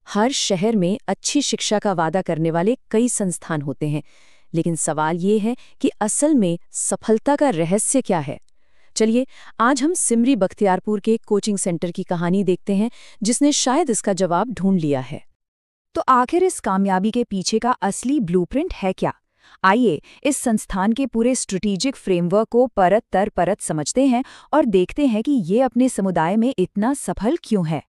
हर शहर में अच्छी शिक्षा का वादा करने वाले कई संस्थान होते हैं, लेकिन सवाल ये है कि असल में सफलता का रहस्य क्या है। चलिए, आज हम सिमरी बख्तियारपुर के कोचिंग सेंटर की कहानी देखते हैं, जिसने शायद इसका जवाब ढूंढ लिया है। तो आखिर इस कामयाबी के पीछे का असली ब्लूप्रिंट है क्या? आइए इस संस्थान के पूरे स्ट्रेटेजिक फ्रेमवर्क को परत दर परत समझते हैं और देखते हैं कि ये अपने समुदाय में इतना सफल क्यों है।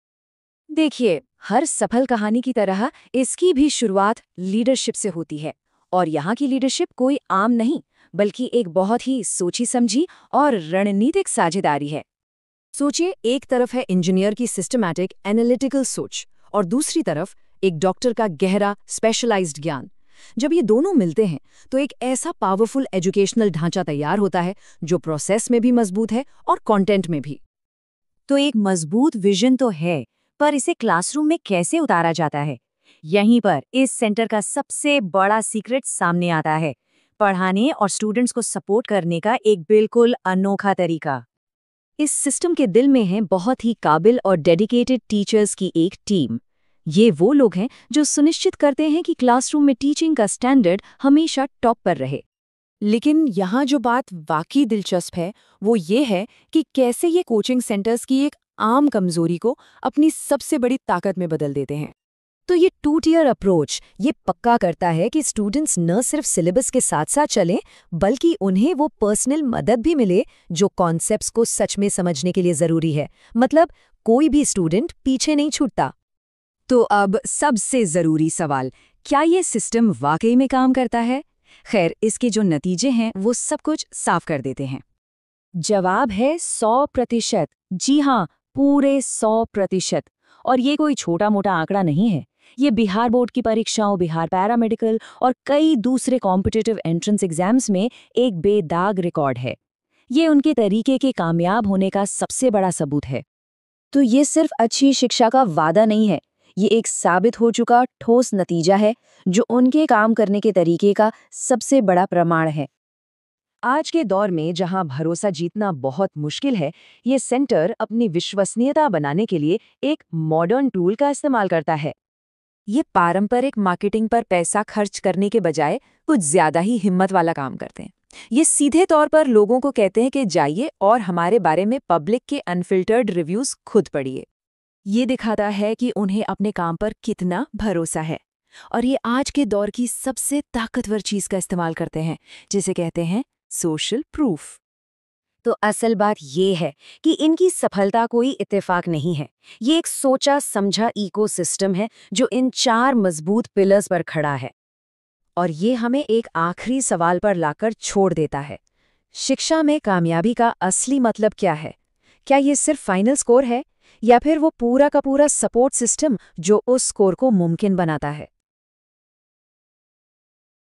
देखिए, हर सफल कहानी की तरह इसकी भी शुरुआत लीडरशिप से होती है, और यहाँ की लीडरशिप कोई आम नहीं, बल्कि एक बहुत ही सोची समझी और रणनीतिक साझेदारी है। सोचिए, एक तरफ है इंजीनियर की सिस्टमैटिक एनालिटिकल सोच और दूसरी तरफ एक डॉक्टर का गहरा स्पेशलाइज्ड ज्ञान। जब ये दोनों मिलते हैं तो एक ऐसा पावरफुल एजुकेशनल ढांचा तैयार होता है जो प्रोसेस में भी मजबूत है और कंटेंट में भी। तो एक मजबूत विजन तो है, पर इसे क्लासरूम में कैसे उतारा जाता है? यहीं पर इस सेंटर का सबसे बड़ा सीक्रेट सामने आता है, पढ़ाने और स्टूडेंट्स को सपोर्ट करने का एक बिल्कुल अनोखा तरीका। इस सिस्टम के दिल में है बहुत ही काबिल और डेडिकेटेड टीचर्स की एक टीम। ये वो लोग हैं जो सुनिश्चित करते हैं कि क्लासरूम में टीचिंग का स्टैंडर्ड हमेशा टॉप पर रहे। लेकिन यहाँ जो बात वाकई दिलचस्प है वो ये है कि कैसे ये कोचिंग सेंटर्स की एक आम कमजोरी को अपनी सबसे बड़ी ताकत में बदल देते हैं। तो ये 2 टियर अप्रोच ये पक्का करता है कि स्टूडेंट्स न सिर्फ सिलेबस के साथ साथ चलें, बल्कि उन्हें वो पर्सनल मदद भी मिले जो कॉन्सेप्ट्स को सच में समझने के लिए ज़रूरी है। मतलब कोई भी स्टूडेंट पीछे नहीं छूटता। तो अब सबसे ज़रूरी सवाल, क्या ये सिस्टम वाकई में काम करता है? खैर, इसके जो नतीजे हैं वो सब कुछ साफ कर देते हैं। जवाब है 100%। जी हाँ, पूरे 100%। और ये कोई छोटा मोटा आंकड़ा नहीं है। ये बिहार बोर्ड की परीक्षाओं, बिहार पैरामेडिकल और कई दूसरे कॉम्पिटिटिव एंट्रेंस एग्जाम्स में एक बेदाग रिकॉर्ड है। ये उनके तरीके के कामयाब होने का सबसे बड़ा सबूत है। तो ये सिर्फ अच्छी शिक्षा का वादा नहीं है, ये एक साबित हो चुका ठोस नतीजा है जो उनके काम करने के तरीके का सबसे बड़ा प्रमाण है। आज के दौर में जहां भरोसा जीतना बहुत मुश्किल है, ये सेंटर अपनी विश्वसनीयता बनाने के लिए एक मॉडर्न टूल का इस्तेमाल करता है। ये पारंपरिक मार्केटिंग पर पैसा खर्च करने के बजाय कुछ ज्यादा ही हिम्मत वाला काम करते हैं। ये सीधे तौर पर लोगों को कहते हैं कि जाइए और हमारे बारे में पब्लिक के अनफिल्टर्ड रिव्यूज खुद पढ़िए। ये दिखाता है कि उन्हें अपने काम पर कितना भरोसा है। और ये आज के दौर की सबसे ताकतवर चीज का इस्तेमाल करते हैं, जिसे कहते हैं सोशल प्रूफ। तो असल बात ये है कि इनकी सफलता कोई इत्तेफाक नहीं है। ये एक सोचा समझा इकोसिस्टम है जो इन 4 मजबूत पिलर्स पर खड़ा है। और ये हमें एक आखिरी सवाल पर लाकर छोड़ देता है। शिक्षा में कामयाबी का असली मतलब क्या है? क्या ये सिर्फ फाइनल स्कोर है, या फिर वो पूरा का पूरा सपोर्ट सिस्टम जो उस स्कोर को मुमकिन बनाता है?